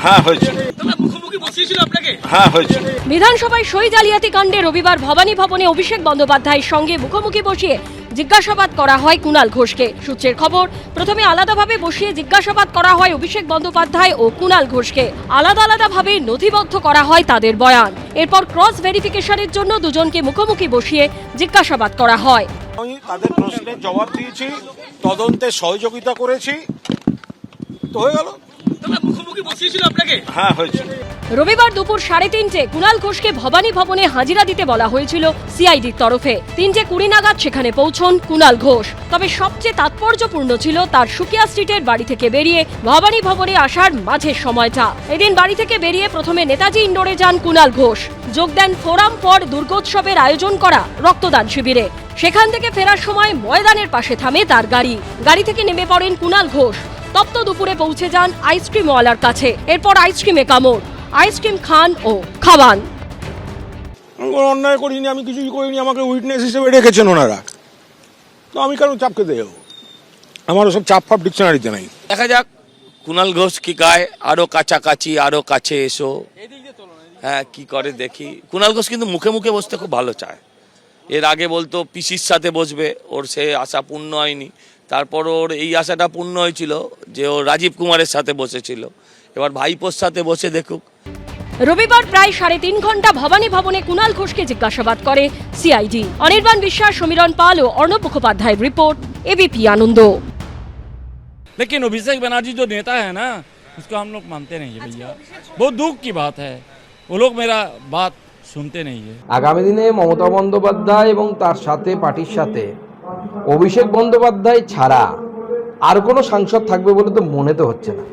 হ্যাঁ হয়েছে। হ্যাঁ হয়েছে। বিধানসভায় সই জালিয়াতি কাণ্ডে রবিবার ভবানী ভবনে অভিষেক বন্দ্যোপাধ্যায়ের সঙ্গে মুখোমুখি বসিয়ে জিজ্ঞাসাবাদ করা হয় কুণাল ঘোষকে। সূত্রের খবর, প্রথমে আলাদাভাবে বসিয়ে জিজ্ঞাসাবাদ করা হয় অভিষেক বন্দ্যোপাধ্যায় ও কুণাল ঘোষকে। আলাদা আলাদাভাবে নথিবদ্ধ করা হয় তাদের বয়ান। এরপর ক্রস ভেরিফিকেশনের জন্য দুজনকে মুখোমুখি বসিয়ে জিজ্ঞাসাবাদ করা হয়। আমি তাদের প্রশ্নের জবাব দিয়েছি, তদন্তে সহযোগিতা করেছি, তো হয়ে গেল। হ্যাঁ হয়েছে। রবিবার দুপুর 3:30 কুণাল ঘোষকে ভবানী ভবনে হাজিরা দিতে বলা হয়েছিল সিআইডির তরফে। 3:20 নাগাদ সেখানে পৌঁছন কুণাল ঘোষ। তবে সবচেয়ে তাৎপর্যপূর্ণ ছিল তার সুকিয়া স্ট্রিটের বাড়ি থেকে বেরিয়ে ভবানী ভবনে আসার মাঝের সময়টা। এদিন বাড়ি থেকে বেরিয়ে প্রথমে নেতাজি ইন্ডোরে যান কুণাল ঘোষ। যোগ দেন ফোরাম ফর দুর্গোৎসবের আয়োজন করা রক্তদান শিবিরে। সেখান থেকে ফেরার সময় ময়দানের পাশে থামে তার গাড়ি। গাড়ি থেকে নেমে পড়েন কুণাল ঘোষ। তপ্ত দুপুরে পৌঁছে যান আইসক্রিমওয়ালার কাছে। এরপর আইসক্রিমে কামড়, আইসক্রিম খান ও খাওয়ান। অন্যায় করিনি, আমি কিছুই করিনি, আমাকে উইটনেস হিসেবে রেখেছেন ওনারা, তো আমি কেন চাপ খেতে যাবো? আমার ওসব চাপ ফাপ ডিকশনারিতে নাই। দেখা যাক কুণাল ঘোষ কি গায়, আরো কাছাকাছি, আরো কাছে এসো, হ্যাঁ কি করে দেখি। কুণাল ঘোষ কিন্তু মুখে মুখে বসতে খুব ভালো চায়। এর আগে বলতো পিসির সাথে বসবে, ওর সে আশা পূর্ণ হয়নি। তারপর ওর এই আশাটা পূর্ণ হয়েছিল যে ও রাজীব কুমারের সাথে বসেছিল, এবার ভাইপোর সাথে বসে দেখুক। রবিবার প্রায় 3.5 ঘন্টা ভবানী ভবনে কুণাল ঘোষকে জিজ্ঞাসাবাদ করে সিআইডি। অনির্বাণ বিশ্বাস, সমীরণ পাল ও অর্ণব মুখোপাধ্যায়ের রিপোর্ট, एबीपी आनंद। लेकिन अभिषेक बनर्जी जो नेता है ना, उसको हम लोग मानते नहीं है भैया। बहुत दुख की बात है, वो लोग मेरा बात শুনতে নেই। আগামী দিনে মমতা বন্দ্যোপাধ্যায় এবং তার সাথে পার্টির সাথে অভিষেক বন্দ্যোপাধ্যায় ছাড়া আর কোনো সাংসদ থাকবে বলে তো মনে তো হচ্ছে না।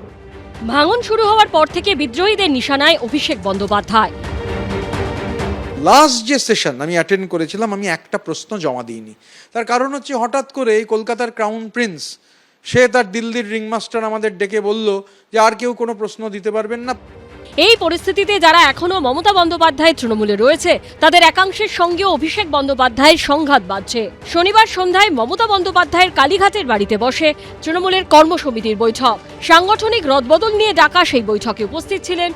ভাঙন শুরু হওয়ার পর থেকে বিদ্রোহীদের নিশানায় অভিষেক বন্দ্যোপাধ্যায়। লাস্ট যে সেশন আমি অ্যাটেন্ড করেছিলাম, আমি একটা প্রশ্ন জমা দিইনি। তার কারণ হচ্ছে হঠাৎ করে কলকাতার ক্রাউন প্রিন্স সে তার দিল্লির রিংমাস্টার আমাদের ডেকে বলল যে আর কেউ কোনো প্রশ্ন দিতে পারবেন না। এই পরিস্থিতিতে যারা এখনো মমতা বন্দ্যোপাধ্যায়ের তৃণমূলে রয়েছে, তাদের একাংশের সঙ্গেও অভিষেক বন্দ্যোপাধ্যায়ের সংঘাত বাজছে। শনিবার সন্ধ্যায় মমতা বন্দ্যোপাধ্যায়ের কালীঘাটের বাড়িতে বসে তৃণমূলের কর্মসমিতির বৈঠক। সাংগঠনিক রদবদল নিয়ে ডাকা সেই বৈঠকে উপস্থিত ছিলেন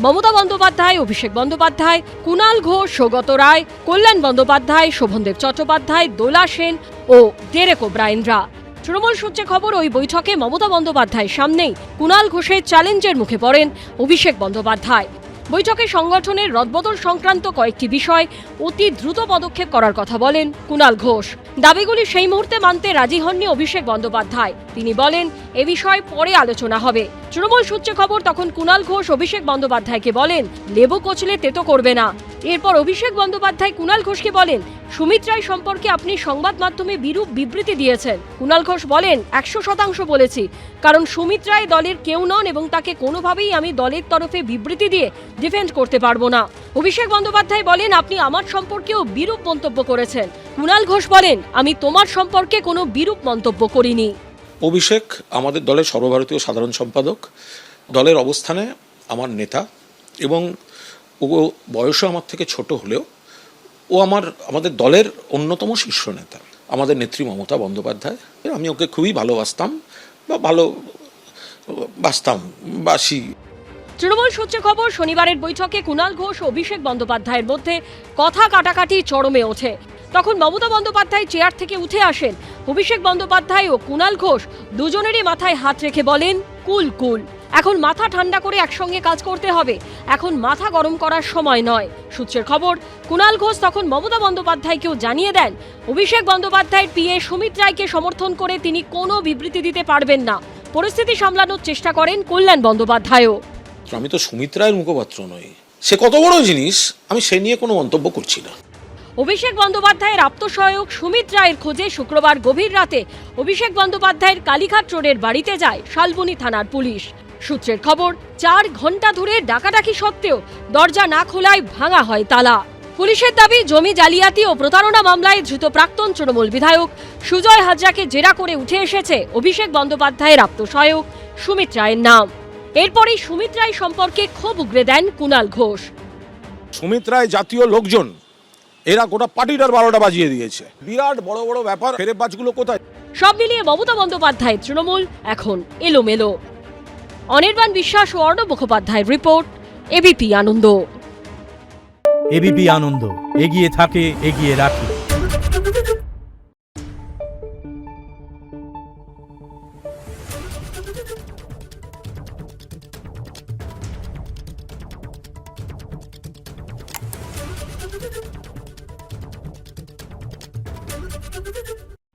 মমতা বন্দ্যোপাধ্যায়, অভিষেক বন্দ্যোপাধ্যায়, কুণাল ঘোষ, সৌগত রায়, কল্যাণ বন্দ্যোপাধ্যায়, শোভনদেব চট্টোপাধ্যায়, দোলা সেন ও ডেরেক ওব্রায়েনরা। তৃণমূল সূত্রে খবর, ওই বৈঠকে মমতা বন্দ্যোপাধ্যায়ের সামনেই কুণাল ঘোষের চ্যালেঞ্জের মুখে পড়েন অভিষেক বন্দ্যোপাধ্যায়। বৈঠকে সংগঠনের রদবদল সংক্রান্ত কয়েকটি বিষয় অতি দ্রুত পদক্ষেপ করার কথা বলেন কুণাল ঘোষ। দাবিগুলি সেই মুহূর্তে মানতে রাজি হননি অভিষেক বন্দ্যোপাধ্যায়। তিনি বলেন, এ বিষয়ে পরে আলোচনা হবে। তৃণমূল সূত্রে খবর, তখন কুণাল ঘোষ অভিষেক বন্দ্যোপাধ্যায়কে বলেন, লেবু কচলে তেতো করবে না। এরপর অভিষেক বন্দ্যোপাধ্যায় কুণাল ঘোষকে বলেন, সুমিত রায় সম্পর্কে আপনি সংবাদ মাধ্যমে বিরূপ বিবৃতি দিয়েছেন। কুণাল ঘোষ বলেন, 100% বলেছি, কারণ সুমিত রায় দলের কেউ নন এবং তাকে কোনোভাবেই আমি দলের তরফে বিবৃতি দিয়ে ডিফেন্ড করতে পারবো না। অভিষেক বন্দ্যোপাধ্যায় বলেন, আপনি আমার সম্পর্কেও বিরূপ মন্তব্য করেছেন। কুণাল ঘোষ বলেন, আমি তোমার সম্পর্কে কোনো বিরূপ মন্তব্য করিনি। অভিষেক আমাদের দলের সর্বভারতীয় সাধারণ সম্পাদক, দলের অবস্থানে আমার নেতা, এবং ও বয়সে আমার থেকে ছোট হলেও ও আমাদের দলের অন্যতম শীর্ষ নেতা, আমাদের নেত্রী মমতা বন্দ্যোপাধ্যায়। আমি ওকে খুবই ভালোবাসতাম বা বাসি। তৃণমূল সূত্রে খবর, শনিবারের বৈঠকে কুণাল ঘোষ ও অভিষেক বন্দ্যোপাধ্যায়ের মধ্যে কথা কাটাকাটি চরমে ওঠে। তখন মমতা বন্দ্যোপাধ্যায় চেয়ার থেকে উঠে আসেন। অভিষেক বন্দ্যোপাধ্যায় ও কুণাল ঘোষ দুজনেরই মাথায় হাত রেখে বলেন, কুল কুল, এখন মাথা ঠান্ডা করে একসঙ্গে কাজ করতে হবে, এখন মাথা গরম করার সময় নয়। সূত্রের খবর, কুণাল ঘোষ তখন মমতা বন্দ্যোপাধ্যায়কেও জানিয়ে দেন, অভিষেক বন্দ্যোপাধ্যায়ের পিএ সুমিত রায়কে সমর্থন করে তিনি কোনো বিবৃতি দিতে পারবেন না। পরিস্থিতি সামলানোর চেষ্টা করেন কল্যাণ বন্দ্যোপাধ্যায়ও। আমি তো সুমিত রায়ের মুখপাত্র নই, সে কত বড় জিনিস আমি সে নিয়ে কোনো মন্তব্য করছি না। অভিষেক বন্দ্যোপাধ্যায়ের আপ্তসহায়ক সুমিত রায়ের খোঁজে শুক্রবার গভীর রাতে অভিষেক বন্দ্যোপাধ্যায়ের কালীঘাট রোডের বাড়িতে যায় শালবনী থানার পুলিশ। সূত্রের খবর, 4 ঘন্টা ধরে ডাকাডাকি সত্ত্বেও দরজা না খোলায় ভাঙা হয় তালা। পুলিশের দাবি, জমি জালিয়াতি ও প্রতারণা মামলায় ধৃত প্রাক্তন তৃণমূল বিধায়ক সুজয় হাজরাকে জেরা করে উঠে এসেছে অভিষেক বন্দ্যোপাধ্যায়ের আপ্তসহায়ক সুমিত রায়ের নাম। এরপরই সুমিত রায় সম্পর্কে ক্ষোভ উগরে দেন কুণাল ঘোষ। সুমিত রায় জাতীয় লোকজন, এরা গোটা পার্টিটার 12টা বাজিয়ে দিয়েছে। বিরাট বড় বড় ব্যাপার, ফেরে বাজগুলো কোথায়? সব মিলিয়ে মমতা বন্দ্যোপাধ্যায়ের তৃণমূল এখন এলোমেলো। অনির্বাণ বিশ্বাস ও অর্ণব মুখোপাধ্যায়ের রিপোর্ট, এবিপি আনন্দ। এবিপি আনন্দ, এগিয়ে থাকে, এগিয়ে রাখে।